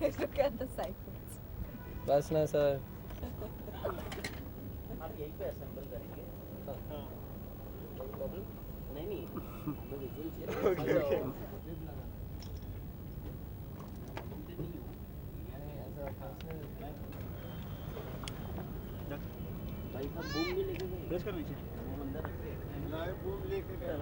Look at the cycles. बस ना sir. आप यहीं पे असेंबल करेंगे. हाँ. प्रॉब्लम? नहीं. हमें विजुअल चाहिए. भाई साहब बूम भी लेके गए. प्रेस कर नीचे. वो अंदर रख. लाइव बूम लेके गए.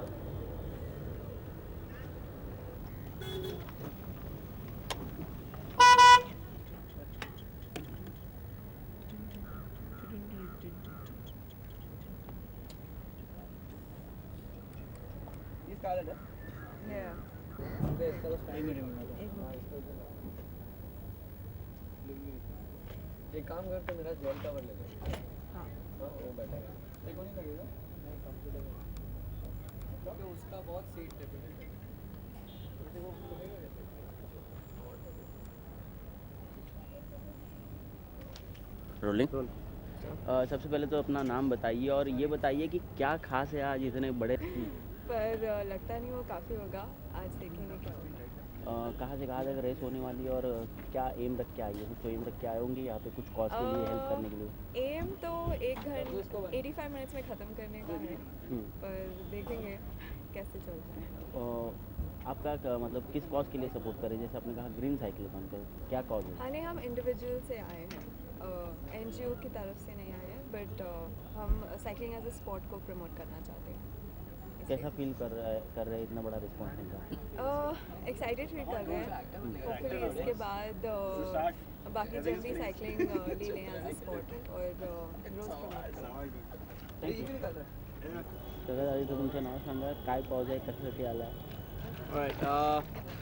Yeah. एक काम करते मेरा जेल कवर ले लो. हाँ. हाँ वो बैठेगा. देखो नहीं लगेगा. नहीं कंफर्टेबल. क्योंकि उसका बहुत सीट डेफिनेट है. वैसे वो खुलेगा कैसे? रोलिंग. सबसे पहले तो अपना नाम बताइए और ये बताइए कि क्या खास है आज इतने बड़े. पर लगता नहीं वो काफ़ी होगा. आज देखेंगे क्या होगा. कहाँ से कहाँ तक रेस होने वाली है और क्या एम रख के आई है. कुछ तो एम रख के आए होंगे यहाँ पे कुछ कॉज के लिए हेल्प करने के लिए. एम तो 1 घंटे 85 मिनट्स में ख़त्म करने का है. पर देखेंगे कैसे चलता है. आपका मतलब किस कॉज के लिए सपोर्ट करें. जैसे आपने कहा ग्रीन साइक्लोथॉन का क्या कॉज है. हाँ नहीं, हम इंडिविजुअल से आए हैं. NGO की तरफ से नहीं आए हैं. बट हम साइकिलिंग एज अ स्पोर्ट को प्रमोट करना चाहते हैं. कैसा फील कर रहे हैं इतना बड़ा रिस्पॉन्स मिलता. एक्साइटेड फील कर रहे हैं. होपफुली इसके बाद बाकी जन भी साइकिलिंग ले लें एज अ स्पोर्ट और रोज प्रमोट करें. तर तुमचं नाव सांगा. काय कॉज आहे. कशासाठी आला.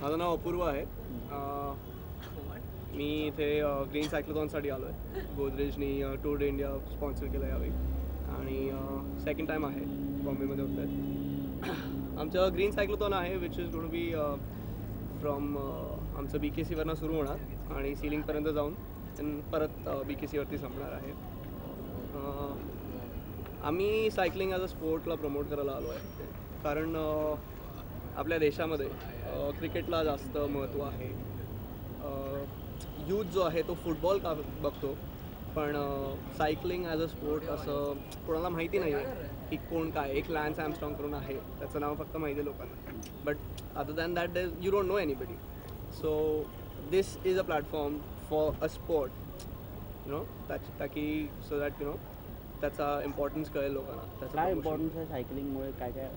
माझं नाव अपूर्व आहे. मी इथे ग्रीन सायक्लोथॉनसाठी आलो आहे. गोदरेजनी टूर डे इंडिया स्पॉन्सर केलं यावेळी आणि सेकंड टाईम आहे बॉम्बेमध्ये होत आहे. आमचं ग्रीन सायक्लोथॉन आहे which is going to be from आमचं BKCवरनं सुरू होणार आणि सीलिंगपर्यंत जाऊन परत BKCवरती संपणार आहे. आम्ही सायकलिंग ॲज अ स्पोर्टला प्रमोट करायला आलो आहे. कारण आपल्या देशामध्ये क्रिकेटला जास्त महत्त्व आहे. यूथ जो आहे तो फुटबॉल का बघतो पण सायकलिंग ॲज अ स्पोर्ट असं कोणाला माहिती नाही आहे की कोण काय. एक लॅन्स आर्मस्ट्रॉंग करून आहे. त्याचं नाव फक्त माहिती आहे लोकांना. But other than that you don't know anybody. So this is a platform for a sport you know ताकी सो दॅट यू नो त्याचा इम्पॉर्टन्स कळेल लोकांना. काय इम्पॉर्टन्स आहे सायकलिंगमुळे. काय काय.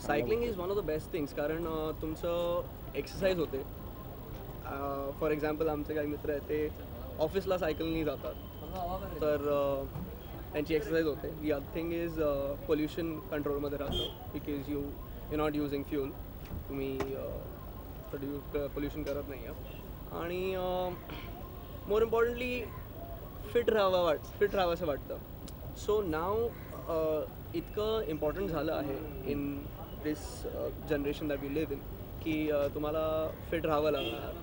Cycling is one of the best things. कारण तुमचं एक्सरसाइज होते. फॉर एक्झाम्पल आमचे काही मित्र आहेत ते ऑफिसला सायकलनी जातात तर त्यांची एक्सरसाइज होते. The other thing is pollution कंट्रोलमध्ये राहतं because you not using fuel. तुम्ही पोल्युशन करत नाही आहे. आणि मोर इम्पॉर्टंटली फिट राहावंसं वाटतं. सो नाव इतकं इम्पॉर्टंट झालं आहे in this generation that we live in की तुम्हाला फिट राहावं लागणार.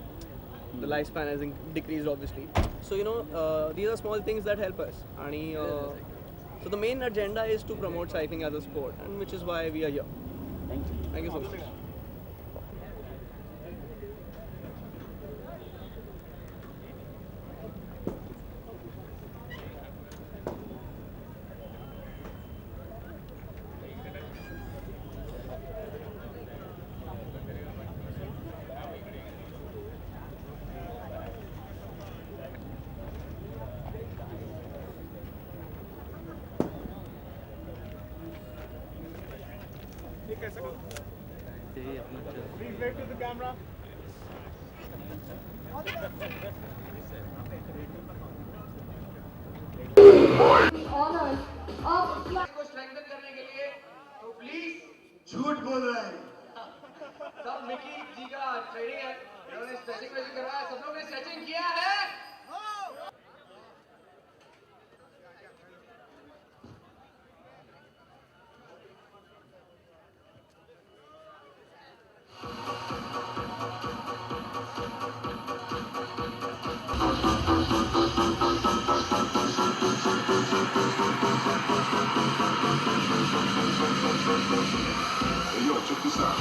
The lifespan has decreased obviously. So you know these are small things that help us. So the main agenda is to promote cycling as a sport, and which is why we are here. Thank you so much. को strengthen करने के लिए तो please झूठ बोल रहा है. सब मिकी जी का ट्रेनिंग है. उन्होंने स्ट्रेचिंग करवाया. सब लोगों ने स्ट्रेचिंग किया है. Yo, check this out.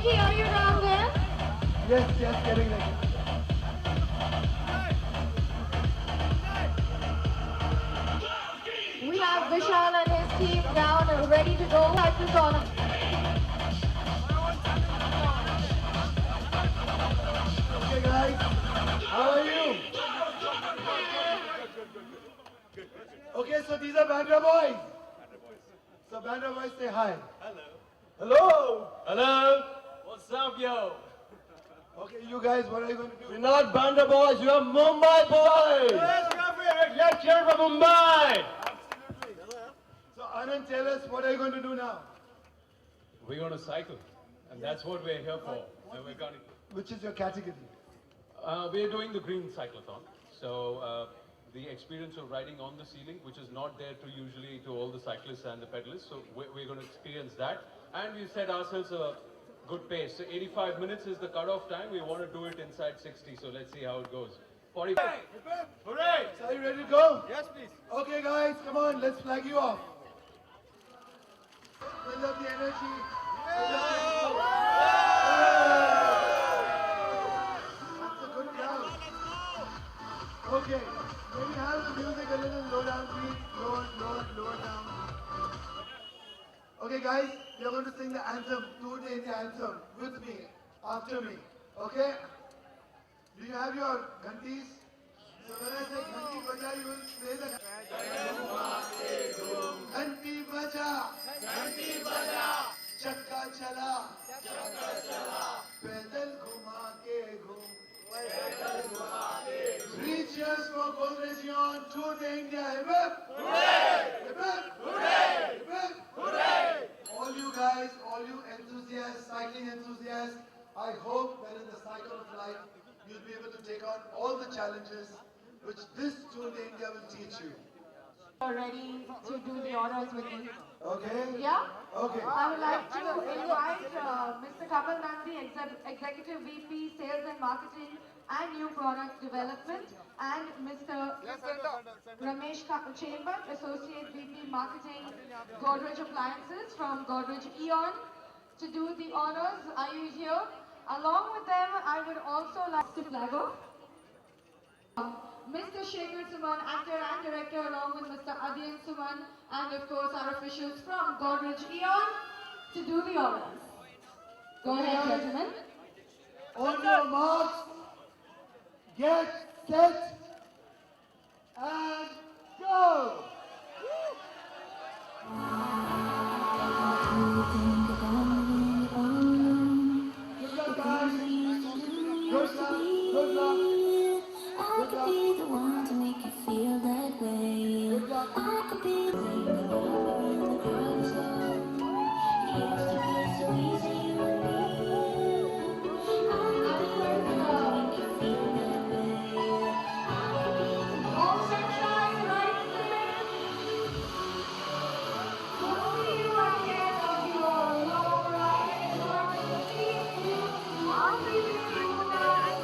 Mickey, are you down there? Yes, getting ready. We have Vishal and his team down ready to go at the corner. Okay, guys, how are you? Okay, so these are Bandra boys. So Bandra boys, say hi. Hello. Hello. What's up, yo? Okay, you guys, what are you going to do? You're not Bandra boys, you're Mumbai boys. Let's hear from Mumbai. So Anand, tell us, what are you going to do now? We're going to cycle, and that's what we're here for. And we're going to, Which is your category? we're doing the green cyclothon. So the experience of riding on the ceiling, which is not there to usually to all the cyclists and the pedalists. So we're going to experience that, and we set ourselves a good pace. So 85 minutes is the cutoff time. We want to do it inside 60. So let's see how it goes. 45. Hooray! So are you ready to go? Yes, please. Okay, guys, come on, let's flag you off. Build up the energy. That's a good crowd. Okay, maybe have the music a little low down, please. Lower down. Okay, guys, you're going to sing the anthem, Tour de India anthem, with me, after me. Okay? Do you have your ghantis? So when I say ghanti baja, you will play the ghanti baja, chakka chala, pedal ghuma ke ghum. Three cheers for Godrej Eon Tour de India. Hip hip! Hooray! Hip hip! Hooray! Hip hip! Hooray! All you guys, all you enthusiasts, cycling enthusiasts, I hope that in the cycle of life, you'll be able to take on all the challenges which this Tour de India will teach you. You're ready to do the honors with me. Okay? Yeah? Okay. I would like to invite Mr. Kapil Nandi, Executive VP, Sales and Marketing and New Product Development, and Mr. Ramesh Chamber, Associate VP, Marketing, Godrej Appliances from Godrej Eon, to do the honors. Are you here? Along with them, I would also like to flag off Mr. Shekhar Suman, actor and director, along with Mr. Adyan Suman, and of course our officials from Godrej Eon to do the honors. Go ahead, gentlemen. On your marks, get set, and go! Good luck, guys. Good luck. Good luck. I could be the one to make you feel that way. I could be the one when the crowd is gone. It used to be so easy, you and me. I could be the one to make you feel that way. I could be the one. All sunshine, right in the middle. We'll see you at the end of your long ride. I'll see you tonight.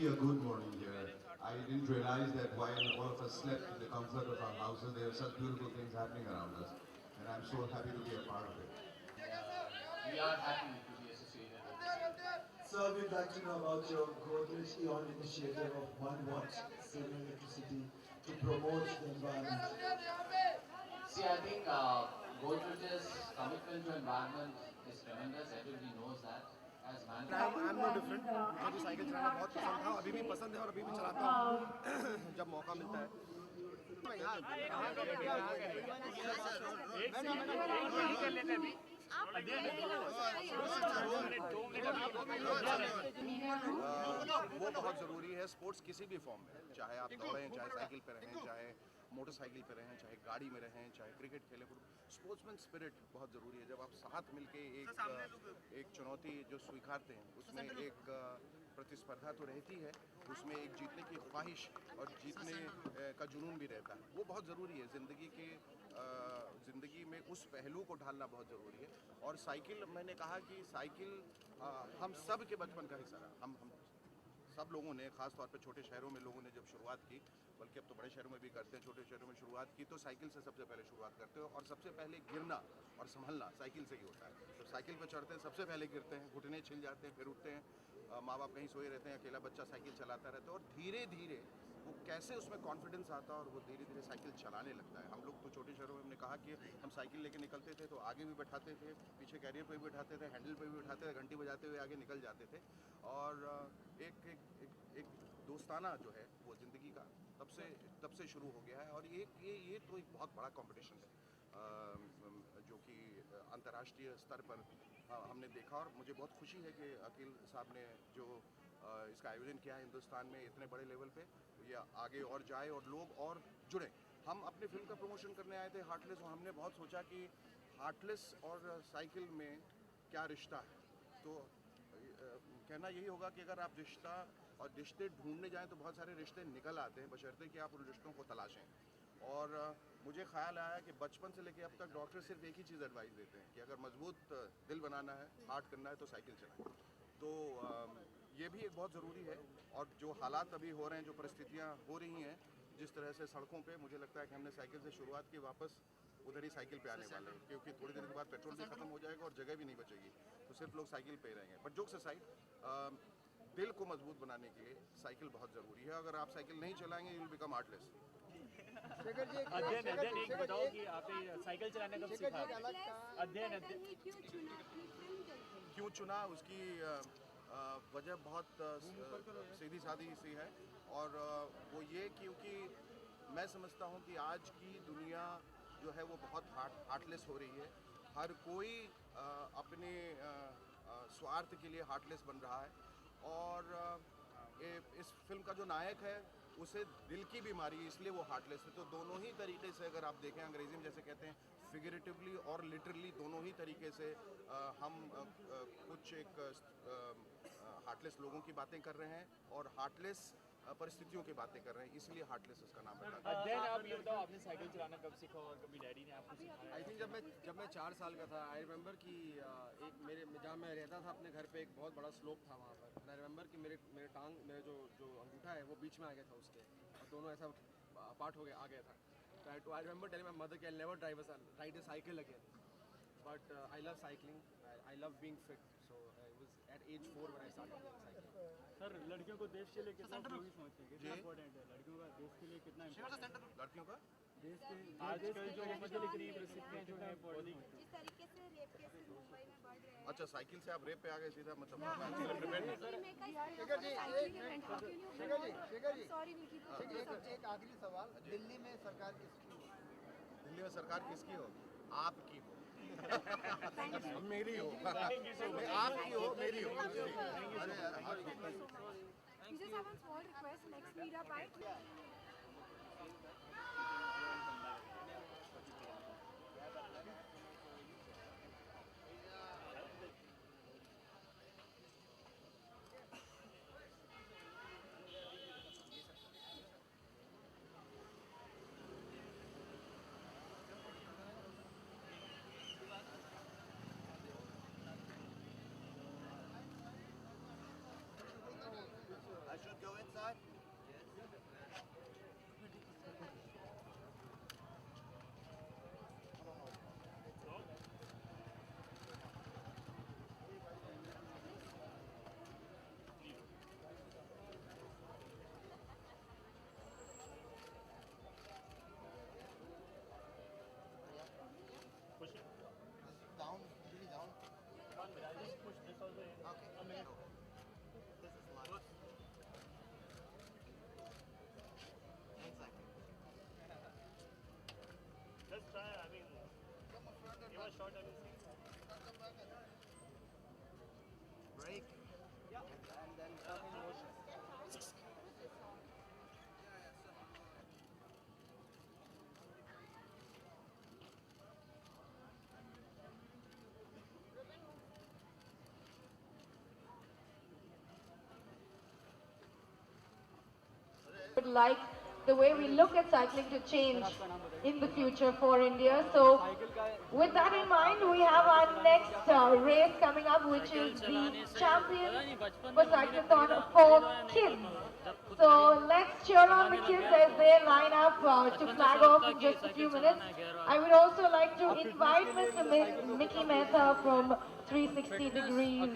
A good morning here. I didn't realize that while all of us slept in the comfort of our houses, there are such beautiful things happening around us. And I'm so happy to be a part of it. We are happy to be associated with this. Sir, we'd like to know about your Godrej Eon initiative of 1 watt saving electricity to promote the environment. See, I think Godrej's commitment to environment is tremendous. Everybody knows that. As I'm no different. मुझे cycle चलाना बहुत पसंद था, अभी भी पसंद है और अभी भी चलाता हूँ जब मौका मिलता है। वो बहुत ज़रूरी है स्पोर्ट्स किसी भी फॉर्म में, चाहे आप दौड़ें, चाहे साइकिल पे रहें, चाहे मोटरसाइकिल पे रहें, चाहे गाड़ी में रहें, चाहे क्रिकेट खेलें। स्पोर्ट्समैन स्पिरिट बहुत ज़रूरी है। जब आप साथ मिलके एक चुनौती जो स्वीकारते हैं उसमें एक प्रतिस्पर्धा तो रहती है, उसमें एक जीतने की ख्वाहिश और जीतने का जुनून भी रहता है। वो बहुत ज़रूरी है ज़िंदगी में, उस पहलू को ढालना बहुत ज़रूरी है। और साइकिल, मैंने कहा कि साइकिल हम सब के बचपन का हिस्सा रहा। हम सब लोगों ने, ख़ास तौर पे छोटे शहरों में लोगों ने जब शुरुआत की, बल्कि अब तो बड़े शहरों में भी करते हैं, छोटे शहरों में शुरुआत की तो साइकिल से सबसे पहले शुरुआत करते हो। और सबसे पहले गिरना और संभलना साइकिल से ही होता है। तो साइकिल पर चढ़ते हैं, सबसे पहले गिरते हैं, घुटने छिल जाते हैं, फिर उठते हैं, माँ बाप कहीं सोए रहते हैं, अकेला बच्चा साइकिल चलाता रहता है और धीरे धीरे वो कैसे उसमें कॉन्फिडेंस आता है और वो धीरे धीरे साइकिल चलाने लगता है। हम लोग तो छोटे शहरों में, हमने कहा कि हम साइकिल लेके निकलते थे तो आगे भी बैठाते थे, पीछे कैरियर पे भी बैठाते थे, हैंडल पे भी बैठाते थे, घंटी बजाते हुए आगे निकल जाते थे। और एक दोस्ताना जो है वो ज़िंदगी का तब से शुरू हो गया है। और ये तो एक बहुत बड़ा कंपटीशन है जो कि अंतर्राष्ट्रीय स्तर पर हमने देखा। और मुझे बहुत खुशी है कि अकील साहब ने जो इसका आयोजन किया है हिंदुस्तान में इतने बड़े लेवल पे, ये आगे और जाए और लोग और जुड़े। हम अपनी फिल्म का प्रमोशन करने आए थे हार्टलेस, और हमने बहुत सोचा कि हार्टलेस और साइकिल में क्या रिश्ता है। तो कहना यही होगा कि अगर आप रिश्ता और रिश्ते ढूंढने जाएं तो बहुत सारे रिश्ते निकल आते हैं, बशर्ते कि आप उन रिश्तों को तलाशें। और मुझे ख्याल आया कि बचपन से लेकर अब तक डॉक्टर सिर्फ एक ही चीज़ एडवाइस देते हैं कि अगर मजबूत दिल बनाना है, हार्ट करना है तो साइकिल चलाएं। तो ये भी एक बहुत ज़रूरी है। और जो हालात अभी हो रहे हैं, जो परिस्थितियाँ हो रही हैं जिस तरह से सड़कों पे, मुझे लगता है कि हमने साइकिल से शुरुआत की, वापस उधर ही साइकिल पे आने वाले हैं, क्योंकि थोड़ी देर के बाद पेट्रोल भी ख़त्म हो जाएगा और जगह भी नहीं बचेगी, तो सिर्फ लोग साइकिल पे ही रहेंगे। बट जोक्स असाइड, दिल को मजबूत बनाने के लिए साइकिल बहुत ज़रूरी है। अगर आप साइकिल नहीं चलाएंगे, यू विल बिकम हार्टलेस। अध्ययन एक बताओ कि आपने साइकिल चलाने कब सीखा? अध्ययन क्यों चुना, उसकी वजह बहुत सीधी सादी सी है। और वो ये क्योंकि मैं समझता हूँ कि आज की दुनिया जो है वो बहुत हार्टलेस हो रही है। हर कोई अपने स्वार्थ के लिए हार्टलेस बन रहा है। और इस फिल्म का जो नायक है उसे दिल की बीमारी है, इसलिए वो हार्टलेस है। तो दोनों ही तरीके से अगर आप देखें, अंग्रेजी में जैसे कहते हैं फिगरेटिवली और लिटरली, दोनों ही तरीके से हम कुछ एक हार्टलेस लोगों की बातें कर रहे हैं और हार्टलेस परिस्थितियों की बातें कर रहे हैं, इसलिए हार्टलेस इसका नाम रखा गया। अध्ययन आप ये बताओ, आपने साइकिल चलाना कब सीखा और कभी डैडी ने आपको सिखाया? आई थिंक जब मैं 4 साल का था, आई रिमेंबर कि एक मेरे जहाँ मैं रहता था अपने घर पे एक बहुत बड़ा स्लोप था वहाँ पर। आई रिमेंबर कि मेरे टांग, मेरे जो अंगूठा है वो बीच में आ गया था उसके, और दोनों ऐसा पार्ट हो गया आ गया था। तो I remember telling my mother कि I will never ride a cycle again, but I love cycling, I love being fit, so I was at age 4 when I started cycling. Sir, लड़कियों को देश के लिए कितना जरूरी समझते हैं, कितना इम्पोर्टेंट है लड़कियों का देश के लिए, कितना इम्पोर्टेंट लड़कियों का देश के आजकल जो मध्य गरीब परिस्थितियाँ जो है बॉडी जिस तरीके से रेप केसेस मुंबई में बढ़ रहे हैं। अच्छा, साइकिल से आप रेप पे आ गए सीधा, मतलब प्रिपेयर नहीं। सॉरी निकी, एक आखिरी सवाल, दिल्ली में सरकार किसकी हो? दिल्ली में सरकार किसकी हो? आपकी हो। मेरी हो। आपकी हो, मेरी हो। We just have one small request. Next meetup, right? I should go inside? Yes. would like the way we look at cycling to change in the future for India. So with that in mind, we have our next race coming up, which is the champion for cyclothon for kids. So let's cheer on the kids as they line up to flag off in just a few minutes. I would also like to invite Mr. Mickey Mehta from 360 Degrees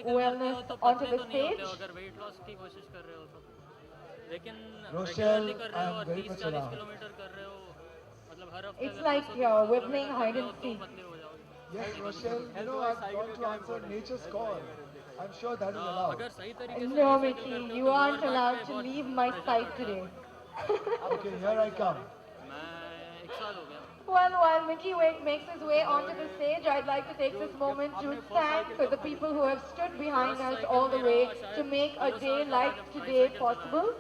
Wellness onto the stage. Rochelle, I'm very much around. It's like we're playing hide and seek. Yes, Rochelle, you know I've got to answer nature's call. I'm sure that is allowed. No, Mickey, you aren't allowed to leave my side today. Okay, here I come. Well, while Mickey makes his way onto the stage, I'd like to take this moment to thank the people who have stood behind us all the way to make a day like today possible.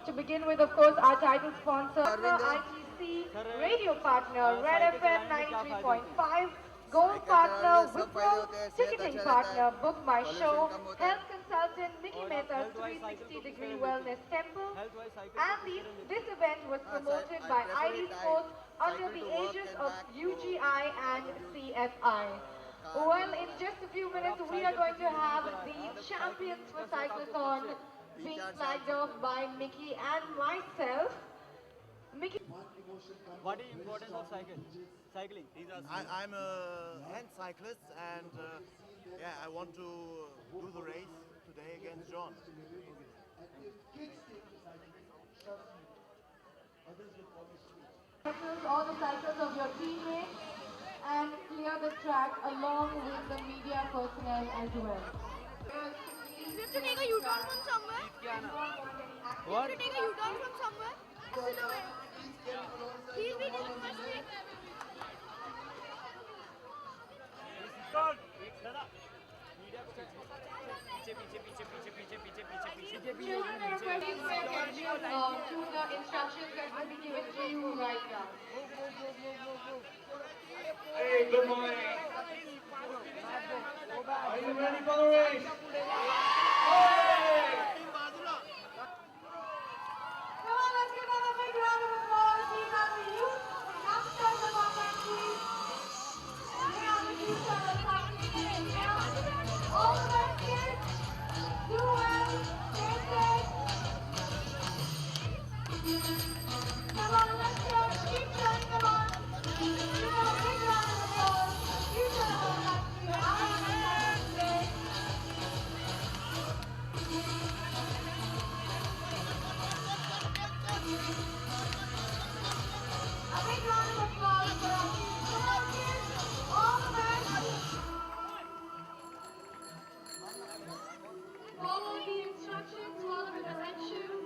To begin with, of course, our title sponsor, ITC radio partner, Red FM 93.5, Gold partner, Wipro, ticketing partner, Book My Show, health consultant, Mickey Mehta's 360 Degree Wellness Temple, and this event was promoted by ID Sports under the aegis of UGI and CFI. Well, in just a few minutes, we are going to have the champions for cyclothon being flagged off by Mickey and myself. Mickey, What is the importance of cycling? I'm a hand cyclist and yeah, I want to do the race today against John. all the cycles of your teammates and clear the track along with the media personnel as well. We have to take a U-turn from somewhere. What? We have to take a U-turn from somewhere. He's been in the first week. Children are requesting for attention to the instructions that will be given to you right now. Hey, good morning. Are you ready for the race? Come on, let's give them a big round of applause. These are the youth, the youngsters of our country. They are the future of cycling in India. All the best kids. Do well. Stay safe. Come on, let's go. Keep going, come on. Give them a big round of applause. The future of our country. I am excited today. A big round of applause for our team. Come on, kids. All the best. Follow the instructions, follow the directions.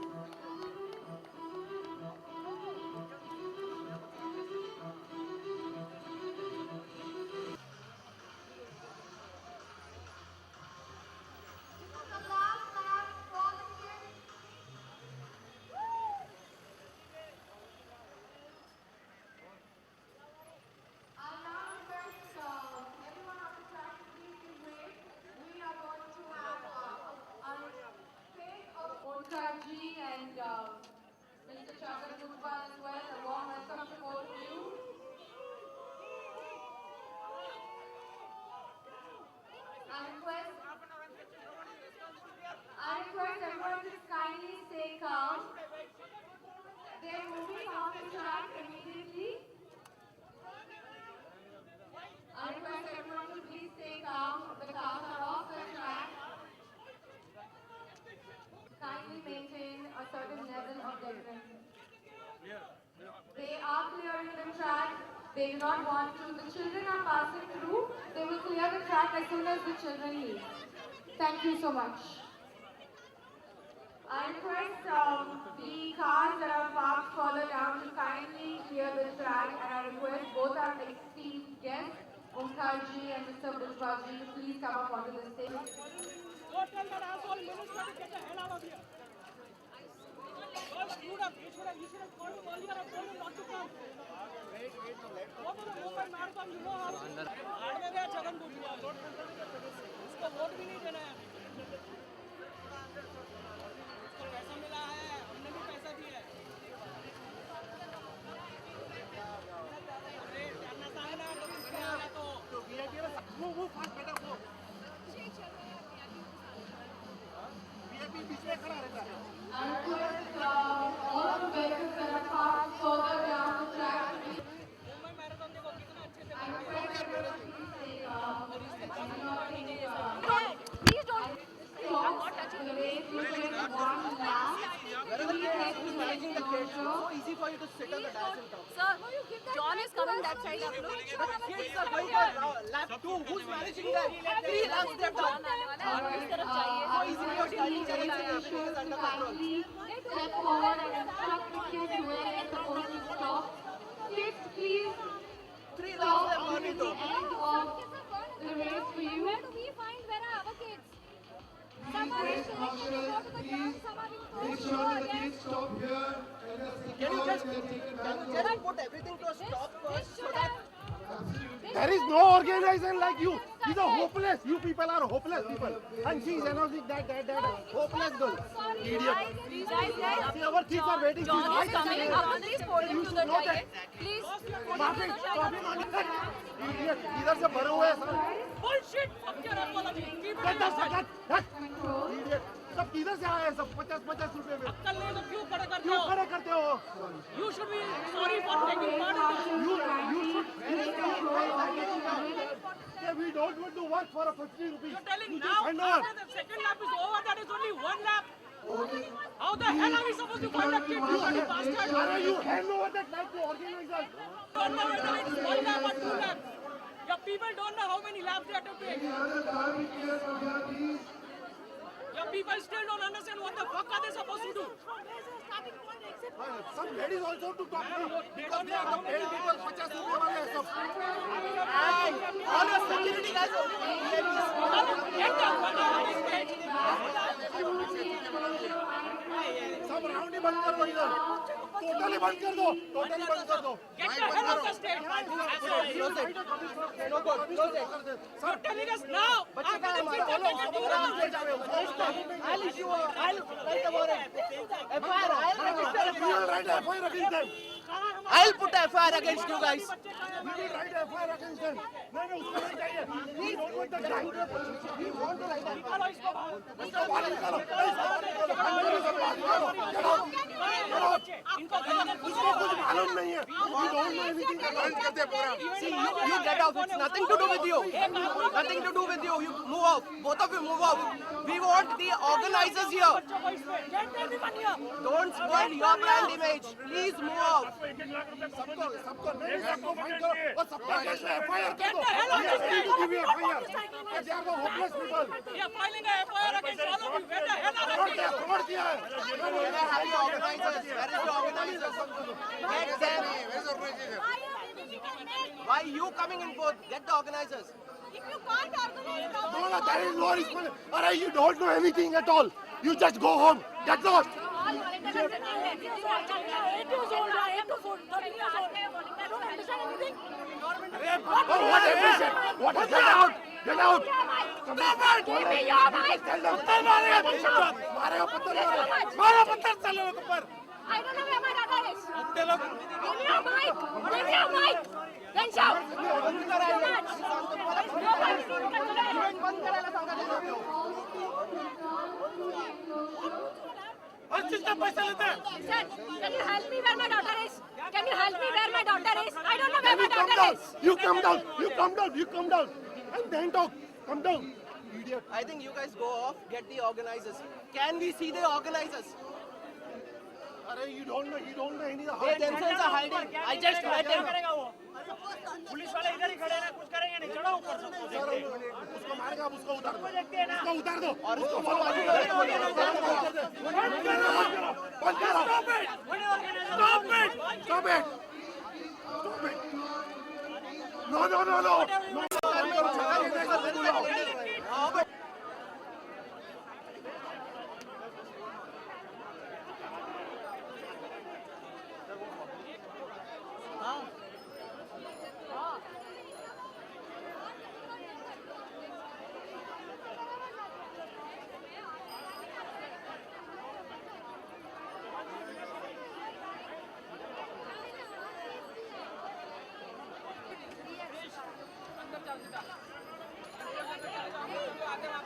The last lap for the kids. I'll now request everyone on the track to please give way. We are going to have our face of Onkarji and Mr. Chagar Gupta as well. A warm welcome to both of you. I request everyone to kindly stay calm. They're moving off the track immediately. I request everyone to please stay calm. The cars are off the track. Kindly maintain a certain level of deference. They are clearing the track. They do not want to. The children are passing through. They will clear the track as soon as the children leave. Thank you so much. I request the cars that are parked further down to kindly clear the track, and I request both our esteemed guests, Omkarji and Mr. Bujbaji, to please come up onto the stage. Go tell that asshole minister to get the hell out of here. Screwed up. You should have called him earlier and told him not to come. Go to the Mumbai Marathon, you know how. हार में गया छगन भुजबल. उसको vote भी नहीं देना है. उसको पैसा मिला है. request all of the vehicles that are parked further down the track. I request everyone to please take please don't stop the race. We take one lap. Please head to the enclosure. So easy for you to sit on the dash and talk. Sir, John is coming that side up. But kids are going for lap 2. Who's managing that? 3 laps they're done. So easy for you to Officials to kindly step forward and instruct the kids where they are supposed to stop. Kids, please stop until the end of the race for you. Where do we find where are our kids? Please, marshals, please make sure that the kids stop here. Can you just put everything to a stop first so that there is no organization like you. These are hopeless. You people are hopeless people. And she is announcing that hopeless girl. Idiot. See, our kids are waiting. John is coming. Please hold him to the target. Please. Idiot. इधर से भरे हुए हैं sir. Bullshit. Fuck your apology. Idiot. सब किधर से आए हैं सब 50-50 रुपए में. अक्कल नहीं तो क्यों खड़े करते क्यों हो? खड़े करते हो? You should be sorry for taking part in this. We don't want to work for a 50 rupees. You're telling now after the second lap is over that is only 1 lap. How the hell are we supposed to conduct it? You bloody bastard! You hand over that light to organizers. Don't know whether it's 1 lap or 2 laps. Your people don't know how many laps they have to take. Your people still don't understand what the fuck are they supposed to do. Some ladies also to talk to because they are the paid people 50 रुपए वाले हैं सब. all your security guys सब round ही बंद कर दो इधर. Totally बंद कर दो. टोटली बंद कर दो. Get the hell out of the stage. Close it. No good. Close it. You're telling us now. After the kids have taken 2 rounds. I'll issue I'll write about it. FIR. I'll register We will write FIR against them. I'll put FIR against you guys. We will write FIR against them. नहीं उसको नहीं चाहिए. We don't want the guy. We want to write FIR. उसको बाहर निकालो. उसको कुछ मालूम नहीं है. We don't know anything. बंद कर दे पूरा. See, you get off. It's nothing to do with you. Nothing to do with you. You move off. Both of you move off. We want the organizers here. Don't spoil your brand image. Please move off. सबको fine करो और सबको against FIR कर दो. Give FIR. They are the hopeless people. We are filing a FIR against all of you. Where the hell are the kids? Fraud किया है. Where are the organizers? Where is the organizers? Get them. Where is the organizer? Why you coming in both? Get the organizers. If you can't organize, No, there is no response. Alright, you don't know anything at all. You just go home. Get lost. all volunteers are sitting there. 8 years old, 8 to 13 years old. They don't understand anything. Oh, what everything? What? Get out! Get out! Stop it! Give me your mic! Tell them. मारेगा पत्थर मारो पत्थर चलो ऊपर. I don't know where my daughter is. Give me your mic! Give me your mic! Then shout! Sir, can you help me where my daughter is? Can you help me where my daughter is? I don't know where my daughter is. You come down. You come down. You come down. And then talk. Come down. Idiot. I think you guys go off. Get the organizers. Can we see the organizers? अरे you don't know any of They themselves are hiding. I just met him. Police वाले इधर ही खड़े हैं, कुछ करेंगे नहीं, चढ़ो ऊपर से। उसको मारेगा, उसको उतार दो, उसको उतार दो, और उसको बोलो बंद करो, stop it, no. अंदर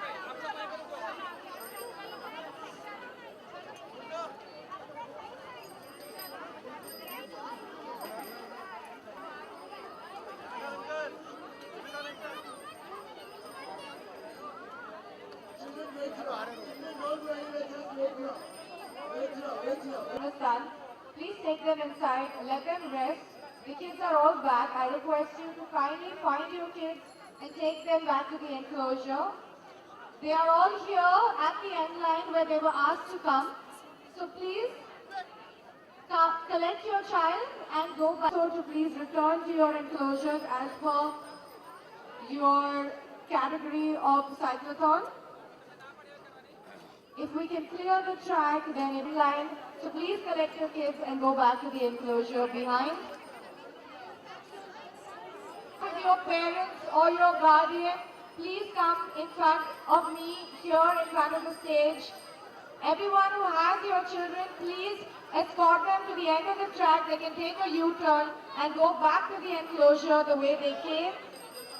Understand? Please take them inside, let them rest. The kids are all back. I request you to kindly find your kids and take them back to the enclosure. They are all here at the end line where they were asked to come. So please collect your child and go back. So to please return to your enclosures as per your category of cyclothon. If we can clear the track, then in line. So please collect your kids and go back to the enclosure behind. With your parents or your guardian, please come in front of me here in front of the stage. Everyone who has your children, please escort them to the end of the track. They can take a U-turn and go back to the enclosure the way they came.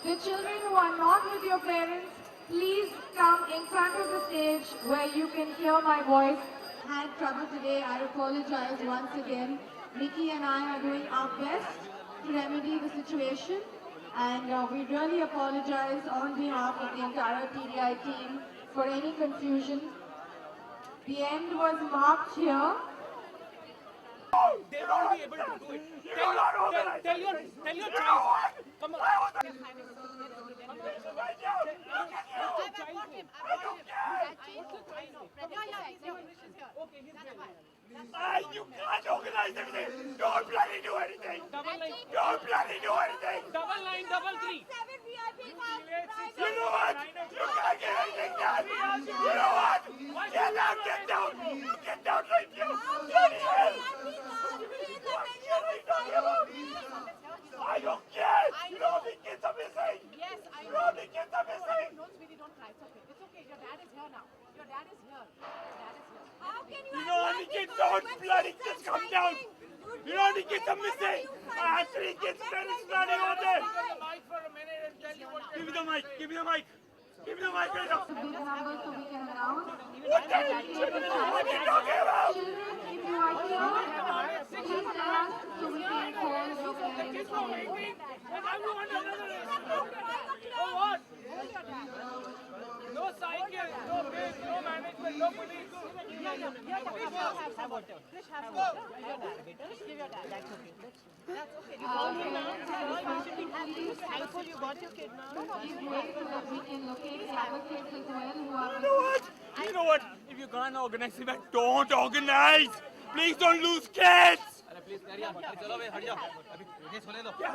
The children who are not with your parents, please come in front of the stage where you can hear my voice. Had trouble today, I apologize once again. Nikki and I are doing our best to remedy the situation, and we really apologize on behalf of the entire TDI team for any confusion. The end was marked here. They won't be able to do it. Tell your child. Come on. You can't organize everything. Don't bloody do anything. Double line. Don't bloody do anything. Double line, double three. You know what? You can't get anything done. You know what? Get down, get down. Get down right now. Bloody hell. I don't care. You know how many kids are missing? Yes, I You know how many kids are missing? No, sweetie, don't cry. It's okay. It's okay. Your dad is here now. Your dad is here. How can You know how many kids don't bloody kids come down? You know how many kids are missing? I have 3 kids standing bloody over there. Give me the mic. Give me the mic. Give me the mic right now. Big numbers so we can announce. What are you talking about? Children, if you are here, please tell us so we can call your parents. No cycle, no base, no management, no police. You got your kid now. Please wait so that we can locate the other kids as well who are. You know what? You know what? If you can't organize event, don't organize. Please don't lose kids. Please चलो भाई हट जाओ अभी ये सुने दो क्या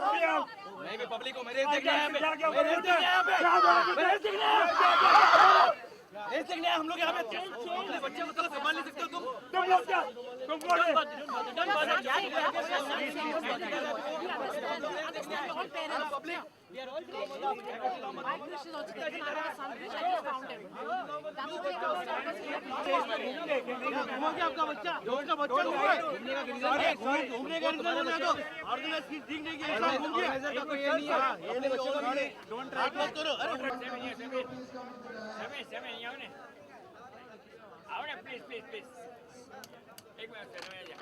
मैं भी पब्लिक को मेरे देखने यहाँ पे रेस देखने हम लोग यहाँ पे अपने बच्चे को तो संभाल नहीं सकते हो तुम लोग क्या तुम कौन है public We are all My Krish is also taking care of his son. Krish, I just found him. That's why I was घूमोगे आपका बच्चा उसका बच्चा घूमने का रीजन तो ऑर्गेनाइज की ठीक नहीं किया घूम गया ऑर्गेनाइजर का कोई ये नहीं है अपने बच्चे को भी डोंट ट्रैक मत करो समय आओ ने आओ ने प्लीज प्लीज प्लीज एक मिनट समय आ जा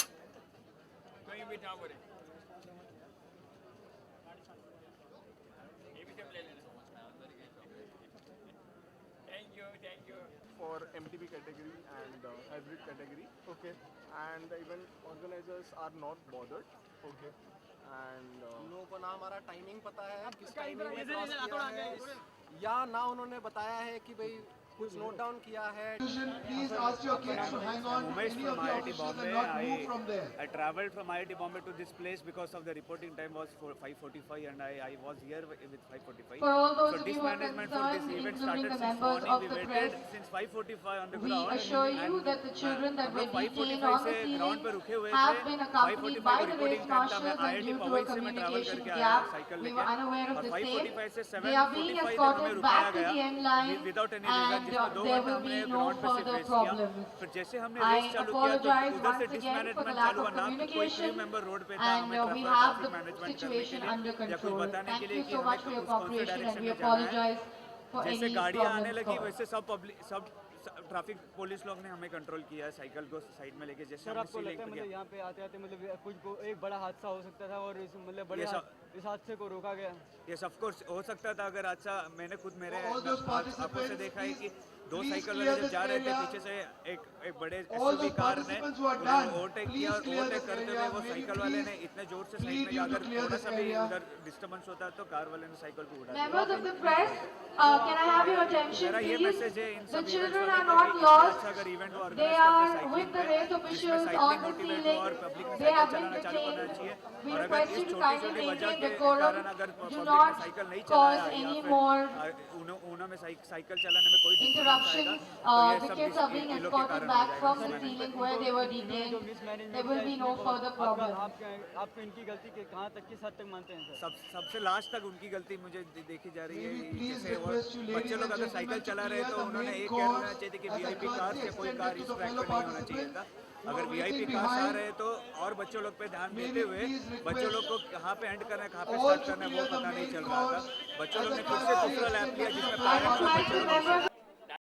कोई भी ना बोले Thank you. For MTB category and hybrid category, okay, and even organizers are not bothered, okay, and हम लोगों को ना हमारा टाइमिंग पता है किस टाइमिंग में क्रॉस किया है या ना उन्होंने बताया है कि भाई कुछ नोट डाउन किया है Please ask your kids to hang on. Umesh Any from of the IIT officials Bombay. and not move from there. I travelled from IIT Bombay to this place because of the reporting time was for 5:45 and I was here with 5:45. For all those So of you who are dismanagement for this concerned, event including started the since members morning. of We the waited press, since 5:45 on the we ground. assure you that the children that were detained on the ground पे ceiling रुके हुए have थे been accompanied by the race marshals, and IIT due to a Pawai से मैं travel communication करके आया gap, cycle we were लेके unaware of और the 5:45 से same. They are being 7:45 तक हमें escorted रुकाया back to the गया end line, without any reason and जिसमें 2 there घंटा will be हमने no ग्राउंड पे further सिर्फ रेस किया problems. फिर जैसे हमने I रेस चालू किया तो apologize उधर से once again for the डिसमैनेजमेंट lack चालू of हुआ ना कोई क्रू communication, मेंबर रोड पे था and हमें we traffic have the management करने के situation लिए under या कुछ control. बताने Thank के लिए you कि so हमें much for your कौन से cooperation, and डायरेक्शन we में जाना है apologize for जैसे any गाड़ियाँ आने problems लगी caused. वैसे सब ट्रैफिक पुलिस लोग ने हमें कंट्रोल किया है साइकिल को साइड में लेके जैसे सर हमने आपको लगता है सीलिंग मतलब यहाँ पे आते आते मतलब कुछ एक बड़ा हादसा हो सकता था और इस मतलब बड़े Yes, इस हादसे को रोका गया यस ऑफ कोर्स हो सकता था अगर अच्छा मैंने खुद मेरे For all those आंखों से participants, देखा है कि दो साइकिल वाले जब जा रहे थे पीछे से एक बड़े एसयूवी कार ने ओवरटेक किया और ओवरटेक करते हुए वो साइकिल वाले ने इतने जोर से साइड में जाकर थोड़ा सा भी उधर डिस्टर्बेंस होता तो कार वाले ने साइकिल को उड़ा दिया। Members of the press, can I have your attention, मेरा ये please? मैसेज है इन The सभी children events are वालों not को कि lost. अच्छा अगर इवेंट को They ऑर्गेनाइज are करते with the हैं race साइकिलिंग officials में on the मोटिवेट हो ceiling. और पब्लिक में They have साइकिल been चलाना चालू करना detained. चाहिए We और अगर request इस you to छोटी kindly छोटी वजह maintain के decorum. कारण अगर Do पब्लिक ने not साइकिल नहीं cause चलाया या any फिर more उन्हों में साइकिल चलाने में कोई interruptions. The kids are being escorted back from the ceiling where they were detained. There will be no further problem. आपको इनकी गलती के कहाँ तक किस हद तक मानते हैं सर? सबसे लास्ट तक उनकी गलती मुझे देखी जा रही है। जैसे बच्चे लोग अगर साइकिल चला रहे तो उन्होंने एक कह होना चाहिए कि वीआईपी कार से कोई कार इस ट्रैक पर नहीं होना चाहिए था। अगर वीआईपी कार आ रहे तो और बच्चों लोग पे ध्यान देते हुए बच्चों लोग को कहाँ पे एंड करना है कहाँ पे स्टार्ट करना है वो पता नहीं चल रहा था। बच्चों लोग ने खुद से दूसरा लैप लिया जिसमें पेरेंट्स और बच्चों लोग